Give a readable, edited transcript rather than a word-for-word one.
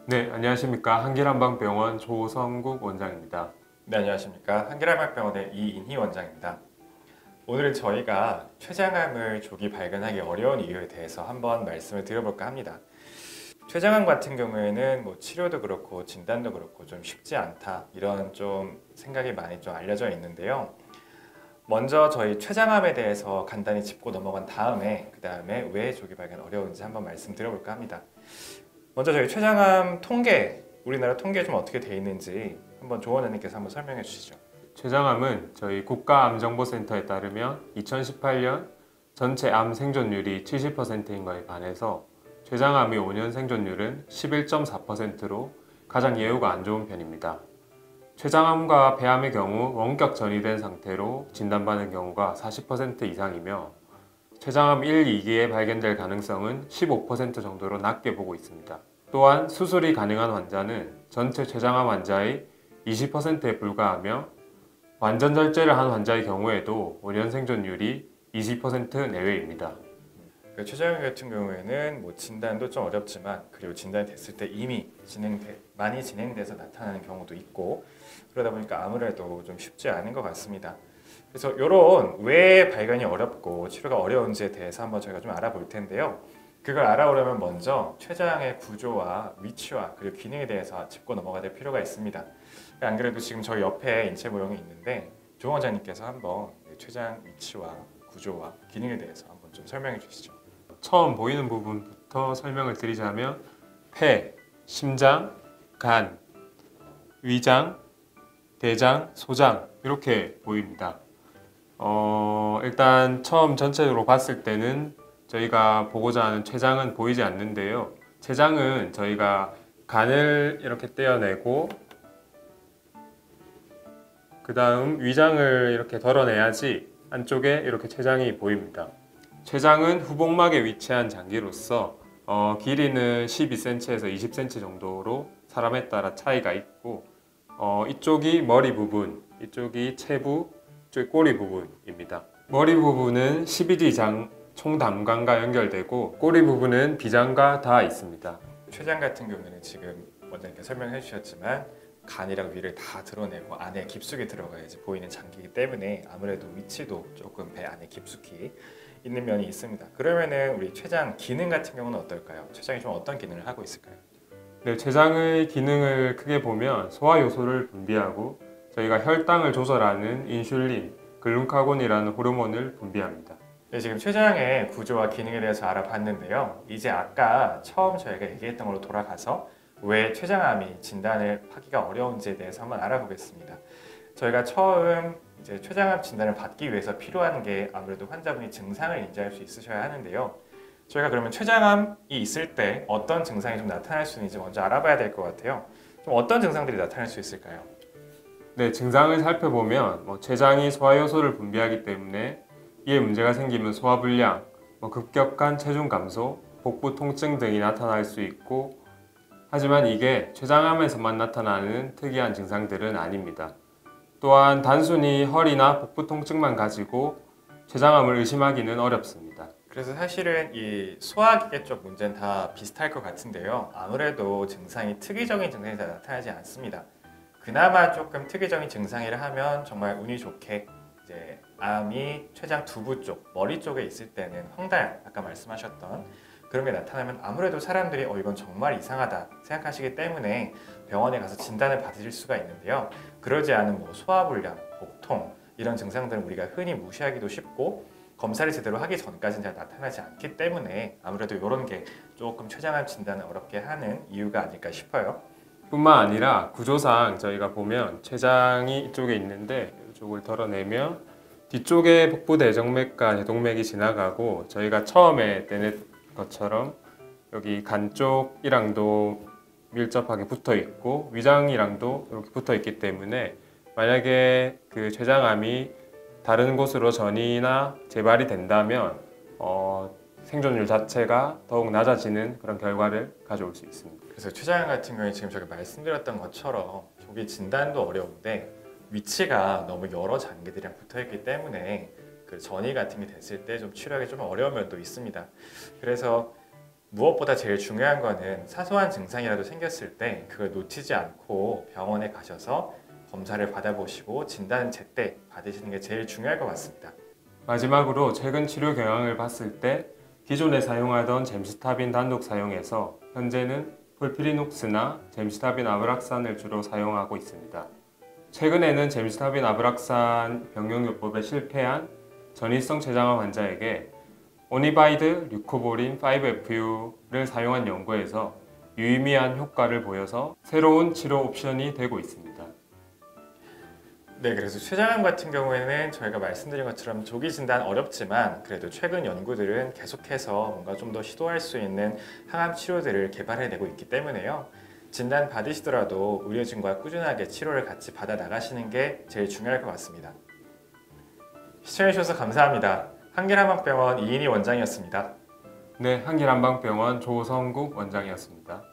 네, 안녕하십니까. 한길한방병원 조성국 원장입니다. 네, 안녕하십니까. 한길한방병원의 이인희 원장입니다. 오늘은 저희가 췌장암을 조기 발견하기 어려운 이유에 대해서 한번 말씀을 드려볼까 합니다. 췌장암 같은 경우에는 치료도 그렇고 진단도 그렇고 좀 쉽지 않다, 이런 좀 생각이 많이 좀 알려져 있는데요. 먼저 저희 췌장암에 대해서 간단히 짚고 넘어간 다음에 그 다음에 왜 조기 발견 어려운지 한번 말씀드려볼까 합니다. 먼저 저희 췌장암 통계, 우리나라 통계 좀 어떻게 돼 있는지 한번 조 원장님께서 한번 설명해 주시죠. 췌장암은 저희 국가암정보센터에 따르면 2018년 전체 암 생존율이 70%인 거에 반해서 췌장암의 5년 생존율은 11.4%로 가장 예후가 안 좋은 편입니다. 췌장암과 폐암의 경우 원격 전이된 상태로 진단받는 경우가 40% 이상이며 췌장암 1, 2기에 발견될 가능성은 15% 정도로 낮게 보고 있습니다. 또한 수술이 가능한 환자는 전체 췌장암 환자의 20%에 불과하며 완전 절제를 한 환자의 경우에도 5년 생존율이 20% 내외입니다. 췌장암 같은 경우에는 진단도 좀 어렵지만, 그리고 진단이 됐을 때 이미 많이 진행돼서 나타나는 경우도 있고, 그러다 보니까 아무래도 좀 쉽지 않은 것 같습니다. 그래서 이런 왜 발견이 어렵고 치료가 어려운지에 대해서 한번 저희가 좀 알아볼 텐데요. 그걸 알아보려면 먼저 췌장의 구조와 위치와 그리고 기능에 대해서 짚고 넘어가야 될 필요가 있습니다. 안 그래도 지금 저희 옆에 인체 모형이 있는데 조 원장님께서 한번 췌장 위치와 구조와 기능에 대해서 한번 좀 설명해 주시죠. 처음 보이는 부분부터 설명을 드리자면 폐, 심장, 간, 위장, 대장, 소장 이렇게 보입니다. 일단 처음 전체적으로 봤을 때는 저희가 보고자 하는 췌장은 보이지 않는데요. 췌장은 저희가 간을 이렇게 떼어내고 그 다음 위장을 이렇게 덜어내야지 안쪽에 이렇게 췌장이 보입니다. 췌장은 후복막에 위치한 장기로서 길이는 12cm에서 20cm 정도로 사람에 따라 차이가 있고 이쪽이 머리 부분, 이쪽이 체부, 이쪽이 꼬리 부분입니다. 머리 부분은 12지장 총담관과 연결되고 꼬리 부분은 비장과 닿아 있습니다. 췌장 같은 경우는 지금 원장님께 설명해 주셨지만 간이랑 위를 다 드러내고 안에 깊숙이 들어가야지 보이는 장기이기 때문에 아무래도 위치도 조금 배 안에 깊숙이 있는 면이 있습니다. 그러면은 우리 췌장 기능 같은 경우는 어떨까요? 췌장이 좀 어떤 기능을 하고 있을까요? 네, 췌장의 기능을 크게 보면 소화 요소를 분비하고 저희가 혈당을 조절하는 인슐린, 글루카곤이라는 호르몬을 분비합니다. 네, 지금 췌장의 구조와 기능에 대해서 알아봤는데요. 이제 아까 처음 저희가 얘기했던 걸로 돌아가서 왜 췌장암이 진단을 하기가 어려운지에 대해서 한번 알아보겠습니다. 저희가 처음 이제 췌장암 진단을 받기 위해서 필요한 게 아무래도 환자분이 증상을 인지할 수 있으셔야 하는데요. 저희가 그러면 췌장암이 있을 때 어떤 증상이 좀 나타날 수 있는지 먼저 알아봐야 될 것 같아요. 좀 어떤 증상들이 나타날 수 있을까요? 네, 증상을 살펴보면 췌장이 소화효소를 분비하기 때문에 이에 문제가 생기면 소화불량, 급격한 체중 감소, 복부 통증 등이 나타날 수 있고 하지만 이게 췌장암에서만 나타나는 특이한 증상들은 아닙니다. 또한 단순히 허리나 복부 통증만 가지고 췌장암을 의심하기는 어렵습니다. 그래서 사실은 이 소화기계 쪽 문제는 다 비슷할 것 같은데요. 아무래도 증상이 특이적인 증상이 다 나타나지 않습니다. 그나마 조금 특이적인 증상이라 하면 정말 운이 좋게 이제 암이 췌장 두부 쪽, 머리 쪽에 있을 때는 황달, 아까 말씀하셨던 그런 게 나타나면 아무래도 사람들이 이건 정말 이상하다 생각하시기 때문에 병원에 가서 진단을 받으실 수가 있는데요. 그러지 않은 소화불량, 복통 이런 증상들은 우리가 흔히 무시하기도 쉽고 검사를 제대로 하기 전까지는 잘 나타나지 않기 때문에 아무래도 이런 게 조금 췌장암 진단을 어렵게 하는 이유가 아닐까 싶어요. 뿐만 아니라 구조상 저희가 보면 췌장이 이쪽에 있는데 이쪽을 덜어내면 뒤쪽에 복부 대정맥과 대동맥이 지나가고 저희가 처음에 떼낸 것처럼 여기 간 쪽이랑도 밀접하게 붙어 있고 위장이랑도 이렇게 붙어 있기 때문에 만약에 그 췌장암이 다른 곳으로 전이나 재발이 된다면 생존율 자체가 더욱 낮아지는 그런 결과를 가져올 수 있습니다. 그래서 췌장암 같은 경우에 지금 제가 말씀드렸던 것처럼 조기 진단도 어려운데 위치가 너무 여러 장기들이랑 붙어 있기 때문에 그 전이 같은 게 됐을 때 좀 치료하기 좀 어려운 면도 있습니다. 그래서 무엇보다 제일 중요한 거는 사소한 증상이라도 생겼을 때 그걸 놓치지 않고 병원에 가셔서 검사를 받아보시고 진단 제때 받으시는 게 제일 중요할 것 같습니다. 마지막으로 최근 치료 경향을 봤을 때 기존에 사용하던 젬시타빈 단독 사용에서 현재는 폴피리녹스나 젬시타빈 아브락산을 주로 사용하고 있습니다. 최근에는 젬시타빈 아브락산 병용요법에 실패한 전이성 췌장암 환자에게 오니바이드 류코보린 5FU를 사용한 연구에서 유의미한 효과를 보여서 새로운 치료 옵션이 되고 있습니다. 네, 그래서 췌장암 같은 경우에는 저희가 말씀드린 것처럼 조기 진단 어렵지만 그래도 최근 연구들은 계속해서 뭔가 좀 더 시도할 수 있는 항암 치료들을 개발해내고 있기 때문에요. 진단 받으시더라도 의료진과 꾸준하게 치료를 같이 받아 나가시는 게 제일 중요할 것 같습니다. 시청해주셔서 감사합니다. 한길한방병원 이인희 원장이었습니다. 네, 한길한방병원 조성국 원장이었습니다.